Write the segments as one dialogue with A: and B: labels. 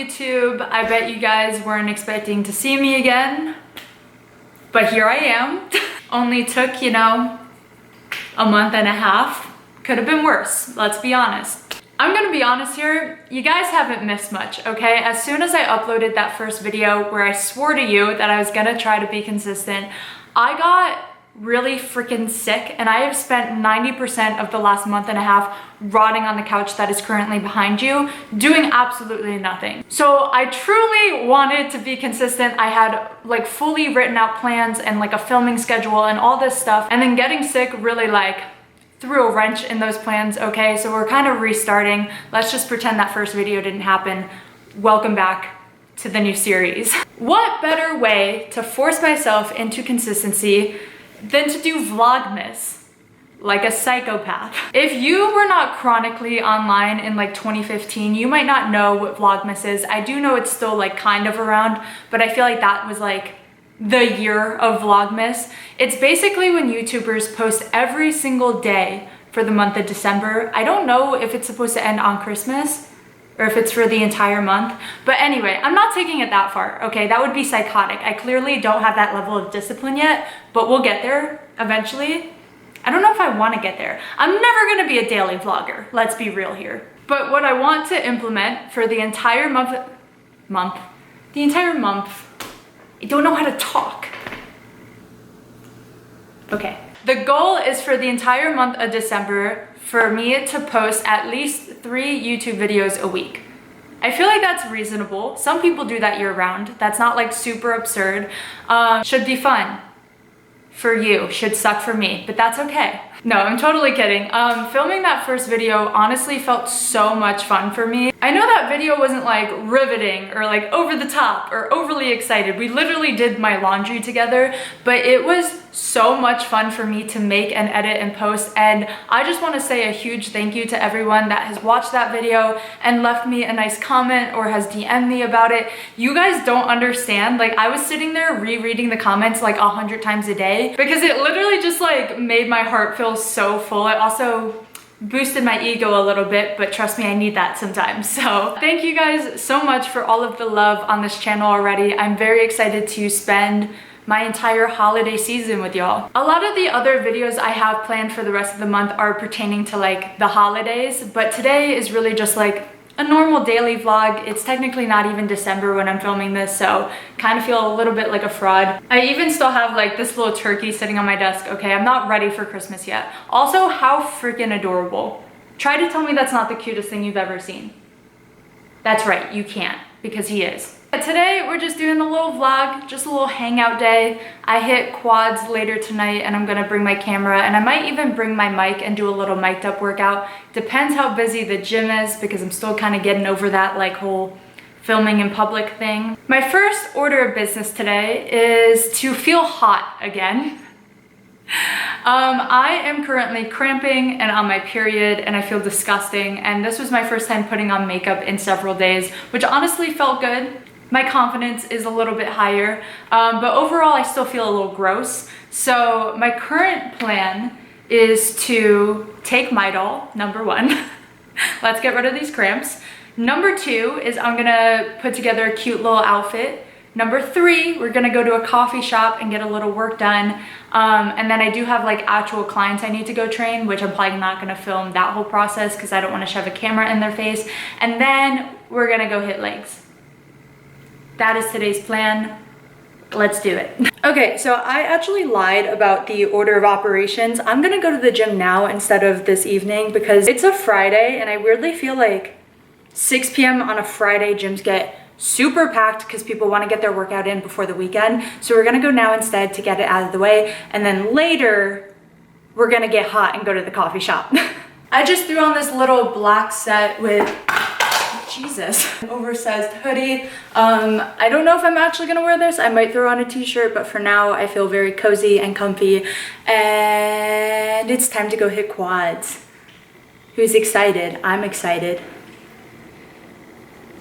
A: YouTube. I bet you guys weren't expecting to see me again, but here I am. Only took, you know, a month and a half. Could have been worse, let's be honest. I'm gonna be honest here, you guys haven't missed much, okay? As soon as I uploaded that first video where I swore to you that I was gonna try to be consistent, I got really freaking sick, and I have spent 90% of the last month and a half rotting on the couch that is currently behind you, doing absolutely nothing. So I truly wanted to be consistent. I had like fully written out plans and like a filming schedule and all this stuff, and then getting sick really like threw a wrench in those plans, okay? So we're kind of restarting. Let's just pretend that first video didn't happen. Welcome back to the new series. What better way to force myself into consistency than to do Vlogmas like a psychopath? If you were not chronically online in like 2015, you might not know what Vlogmas is. I do know it's still like kind of around, but I feel like that was like the year of Vlogmas. It's basically when YouTubers post every single day for the month of December. I don't know if it's supposed to end on Christmas or if it's for the entire month. But anyway, I'm not taking it that far, okay? That would be psychotic. I clearly don't have that level of discipline yet, but we'll get there eventually. I don't know if I want to get there. I'm never gonna be a daily vlogger, let's be real here. But what I want to implement for the entire month, I don't know how to talk. Okay. The goal is for the entire month of December for me to post at least 3 YouTube videos a week. I feel like that's reasonable. Some people do that year round. That's not like super absurd. Should be fun for you, should suck for me, but that's okay. No, I'm totally kidding. Filming that first video honestly felt so much fun for me. I know that video wasn't like riveting or like over the top or overly excited. We literally did my laundry together, but it was so much fun for me to make and edit and post. And I just want to say a huge thank you to everyone that has watched that video and left me a nice comment or has DM'd me about it. You guys don't understand. Like, I was sitting there rereading the comments like 100 times a day because it literally just like made my heart feel so full. It also boosted my ego a little bit, but trust me, I need that sometimes. So thank you guys so much for all of the love on this channel already. I'm very excited to spend my entire holiday season with y'all. A lot of the other videos I have planned for the rest of the month are pertaining to like the holidays, but today is really just like a normal daily vlog. It's technically not even December when I'm filming this, so kind of feel a little bit like a fraud. I even still have like this little turkey sitting on my desk. Okay, I'm not ready for Christmas yet. Also, how freaking adorable. Try to tell me that's not the cutest thing you've ever seen. That's right, you can't, because he is. Today, we're just doing a little vlog, just a little hangout day. I hit Quads later tonight and I'm gonna bring my camera, and I might even bring my mic and do a little mic'd up workout. Depends how busy the gym is, because I'm still kind of getting over that like whole filming in public thing. My first order of business today is to feel hot again. I am currently cramping and on my period, and I feel disgusting, and this was my first time putting on makeup in several days, which honestly felt good. My confidence is a little bit higher, but overall I still feel a little gross. So my current plan is to take Midol, number 1. Let's get rid of these cramps. Number 2 is I'm gonna put together a cute little outfit. Number 3, we're gonna go to a coffee shop and get a little work done. And then I do have like actual clients I need to go train, which I'm probably not gonna film that whole process because I don't wanna shove a camera in their face. And then we're gonna go hit legs. That is today's plan. Let's do it. Okay, so I actually lied about the order of operations. I'm gonna go to the gym now instead of this evening because it's a Friday, and I weirdly feel like 6 p.m. on a Friday gyms get super packed because people want to get their workout in before the weekend. So we're gonna go now instead to get it out of the way, and then later we're gonna get hot and go to the coffee shop. I just threw on this little black set with Jesus, oversized hoodie. I don't know if I'm actually gonna wear this. I might throw on a t-shirt, but for now I feel very cozy and comfy, and it's time to go hit quads. Who's excited? I'm excited.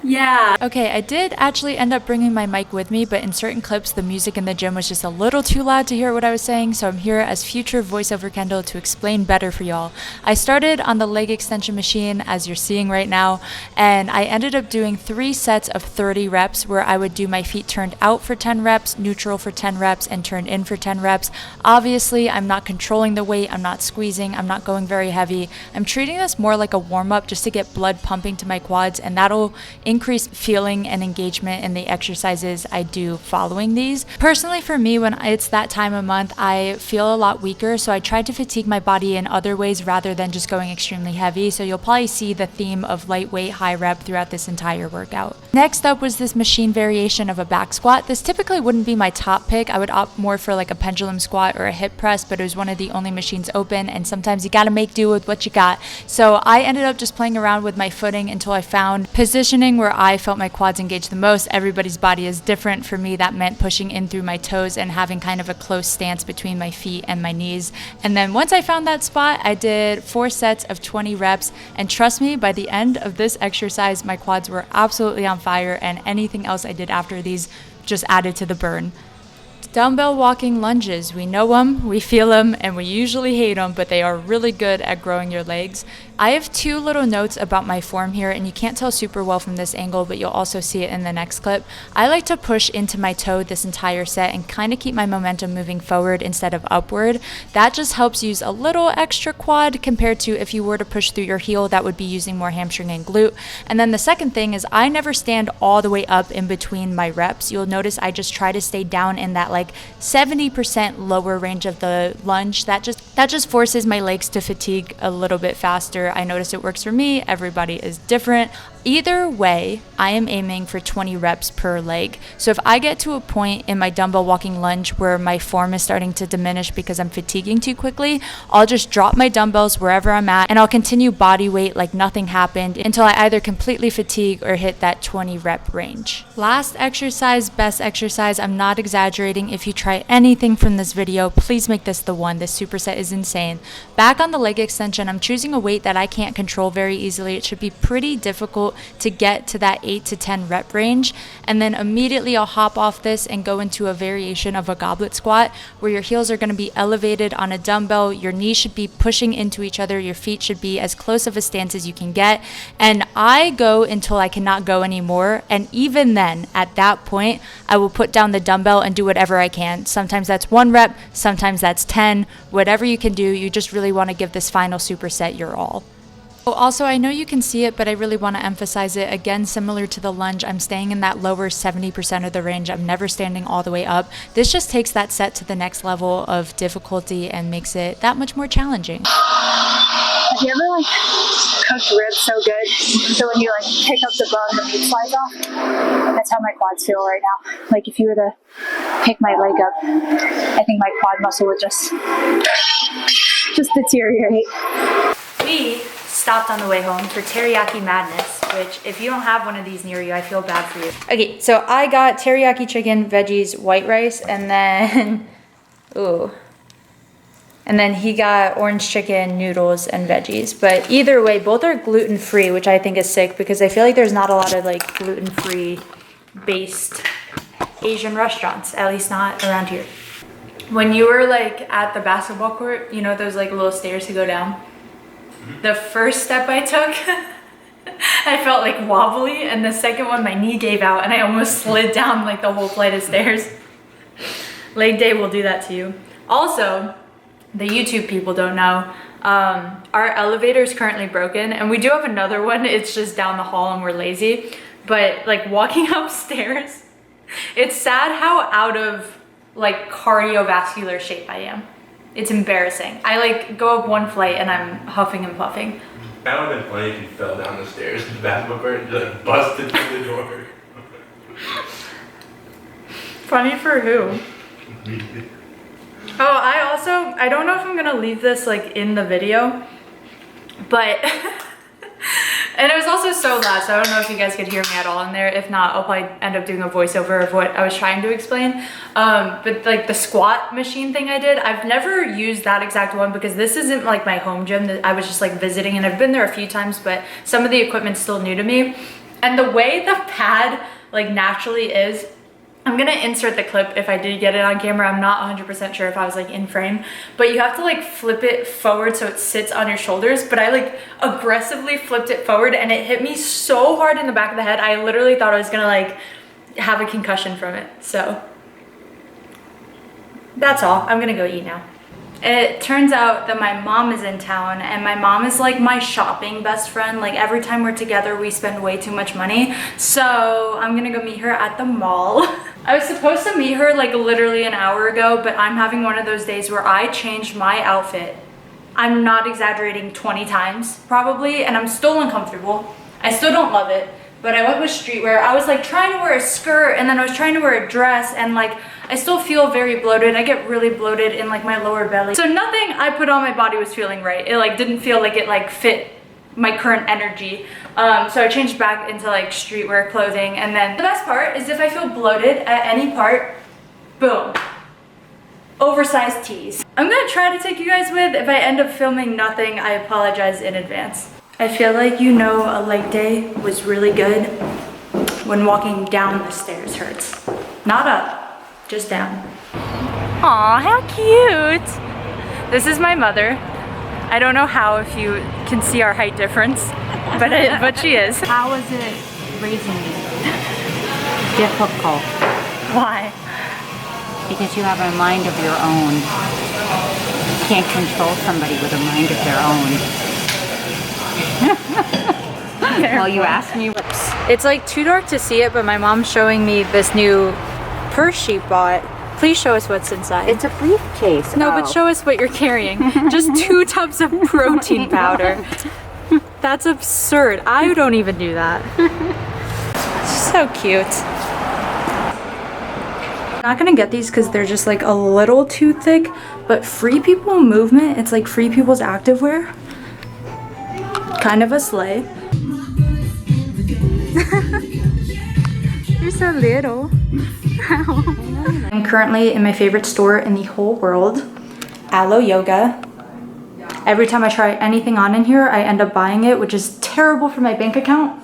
A: Yeah.
B: Okay, I did actually end up bringing my mic with me, but in certain clips, the music in the gym was just a little too loud to hear what I was saying, so I'm here as future voiceover Kendall to explain better for y'all. I started on the leg extension machine, as you're seeing right now, and I ended up doing 3 sets of 30 reps where I would do my feet turned out for 10 reps, neutral for 10 reps, and turned in for 10 reps. Obviously, I'm not controlling the weight, I'm not squeezing, I'm not going very heavy. I'm treating this more like a warm-up just to get blood pumping to my quads, and that'll increase feeling and engagement in the exercises I do following these. Personally, for me, when it's that time of month, I feel a lot weaker, so I try to fatigue my body in other ways rather than just going extremely heavy. So you'll probably see the theme of lightweight, high rep throughout this entire workout. Next up was this machine variation of a back squat. This typically wouldn't be my top pick. I would opt more for like a pendulum squat or a hip press, but it was one of the only machines open, and sometimes you gotta make do with what you got. So I ended up just playing around with my footing until I found positioning where I felt my quads engage the most. Everybody's body is different. For me, that meant pushing in through my toes and having kind of a close stance between my feet and my knees. And then once I found that spot, I did 4 sets of 20 reps. And trust me, by the end of this exercise, my quads were absolutely on fire, and anything else I did after these just added to the burn. Dumbbell walking lunges, we know them, we feel them, and we usually hate them, but they are really good at growing your legs. I have 2 little notes about my form here, and you can't tell super well from this angle, but you'll also see it in the next clip. I like to push into my toe this entire set and kind of keep my momentum moving forward instead of upward. That just helps use a little extra quad compared to if you were to push through your heel, that would be using more hamstring and glute. And then the second thing is I never stand all the way up in between my reps. You'll notice I just try to stay down in that like 70% lower range of the lunge. That just forces my legs to fatigue a little bit faster. I notice it works for me. Everybody is different. Either way, I am aiming for 20 reps per leg. So if I get to a point in my dumbbell walking lunge where my form is starting to diminish because I'm fatiguing too quickly, I'll just drop my dumbbells wherever I'm at, and I'll continue body weight like nothing happened until I either completely fatigue or hit that 20 rep range. Last exercise, best exercise. I'm not exaggerating. If you try anything from this video, please make this the one. This superset is insane. Back on the leg extension, I'm choosing a weight that I can't control very easily. It should be pretty difficult to get to that 8 to 10 rep range, and then immediately I'll hop off this and go into a variation of a goblet squat where your heels are going to be elevated on a dumbbell, your knees should be pushing into each other, your feet should be as close of a stance as you can get, and I go until I cannot go anymore. And even then, at that point, I will put down the dumbbell and do whatever I can. Sometimes that's 1 rep, sometimes that's 10, whatever you can do. You just really want to give this final superset your all. Also, I know you can see it, but I really want to emphasize it. Again, similar to the lunge, I'm staying in that lower 70% of the range. I'm never standing all the way up. This just takes that set to the next level of difficulty and makes it that much more challenging.
C: Have you ever like cooked ribs so good so when you like pick up the bone, the meat slides off? That's how my quads feel right now. Like if you were to pick my leg up, I think my quad muscle would just deteriorate.
A: We stopped on the way home for teriyaki madness, which if you don't have one of these near you, I feel bad for you. Okay, so I got teriyaki chicken, veggies, white rice, and then and then he got orange chicken, noodles, and veggies. But either way, both are gluten-free, which I think is sick because I feel like there's not a lot of like gluten-free based Asian restaurants, at least not around here. When you were like at the basketball court, you know those like little stairs to go down? The first step I took, I felt like wobbly, and the second one, my knee gave out and I almost slid down like the whole flight of stairs. Leg day will do that to you. Also, the YouTube people don't know, our elevator is currently broken, and we do have another one. It's just down the hall and we're lazy. But like walking upstairs, it's sad how out of like cardiovascular shape I am. It's embarrassing. I like go up one flight and I'm huffing and puffing.
D: That would have been funny if you fell down the stairs in the basketball court and just like busted through the door.
A: Funny for who? Oh, I don't know if I'm gonna leave this like in the video, but and it was also so loud, so I don't know if you guys could hear me at all in there. If not, I'll probably end up doing a voiceover of what I was trying to explain. But like the squat machine thing I did, I've never used that exact one because this isn't like my home gym. I was just like visiting, and I've been there a few times, but some of the equipment's still new to me. And the way the pad like naturally is, I'm gonna insert the clip if I did get it on camera. I'm not 100% sure if I was like in frame, but you have to like flip it forward so it sits on your shoulders. But I like aggressively flipped it forward and it hit me so hard in the back of the head. I literally thought I was gonna like have a concussion from it. So that's all. I'm gonna go eat now. It turns out that my mom is in town, and my mom is like my shopping best friend. Like every time we're together, we spend way too much money. So I'm gonna go meet her at the mall. I was supposed to meet her like literally an hour ago, but I'm having one of those days where I changed my outfit. I'm not exaggerating, 20 times probably, and I'm still uncomfortable. I still don't love it, but I went with streetwear. I was like trying to wear a skirt, and then I was trying to wear a dress, and like I still feel very bloated. I get really bloated in like my lower belly. So nothing I put on my body was feeling right. It like didn't feel like it like fit my current energy. So I changed back into like streetwear clothing. And then the best part is if I feel bloated at any part, boom, oversized tees. I'm gonna try to take you guys with. If I end up filming nothing, I apologize in advance. I feel like you know a leg day was really good when walking down the stairs hurts. Not up. Just down. Aw, how cute! This is my mother. I don't know how if you can see our height difference, but she is.
E: How was it raising you? Difficult.
A: Why?
E: Because you have a mind of your own. You can't control somebody with a mind of their own. Well, you asked me.
B: It's like too dark to see it, but my mom's showing me this new purse she bought. Please show us what's inside.
E: It's a briefcase.
B: No, but show us what you're carrying. Just 2 tubs of protein powder. That's absurd. I don't even do that. So cute. I'm not gonna get these because they're just like a little too thick, but Free People Movement, it's like Free People's activewear. Kind of a sleigh. You're so little. I'm currently in my favorite store in the whole world, Alo Yoga. Every time I try anything on in here, I end up buying it, which is terrible for my bank account,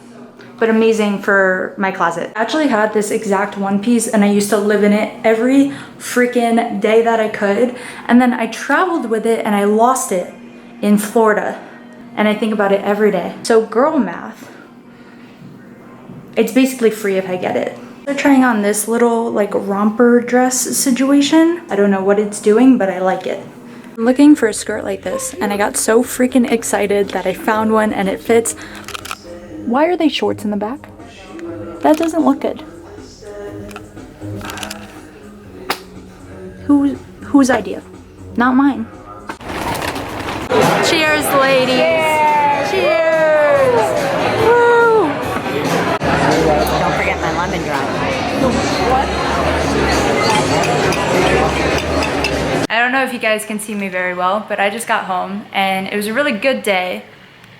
B: but amazing for my closet. I actually had this exact one piece and I used to live in it every freaking day that I could. And then I traveled with it and I lost it in Florida. And I think about it every day. So girl math, it's basically free if I get it. They're trying on this little like romper dress situation. I don't know what it's doing, but I like it. I'm looking for a skirt like this and I got so freaking excited that I found one and it fits. Why are they shorts in the back? That doesn't look good. Whose idea? Not mine. Cheers, ladies. Yeah. Cheers. Woo.
E: Don't forget my lemon drop.
A: I don't know if you guys can see me very well, but I just got home and it was a really good day,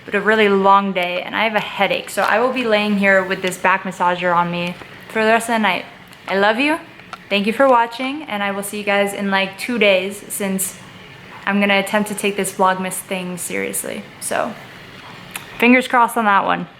A: but a really long day, and I have a headache. So I will be laying here with this back massager on me for the rest of the night. I love you. Thank you for watching, and I will see you guys in like 2 days since I'm gonna attempt to take this Vlogmas thing seriously. So fingers crossed on that one.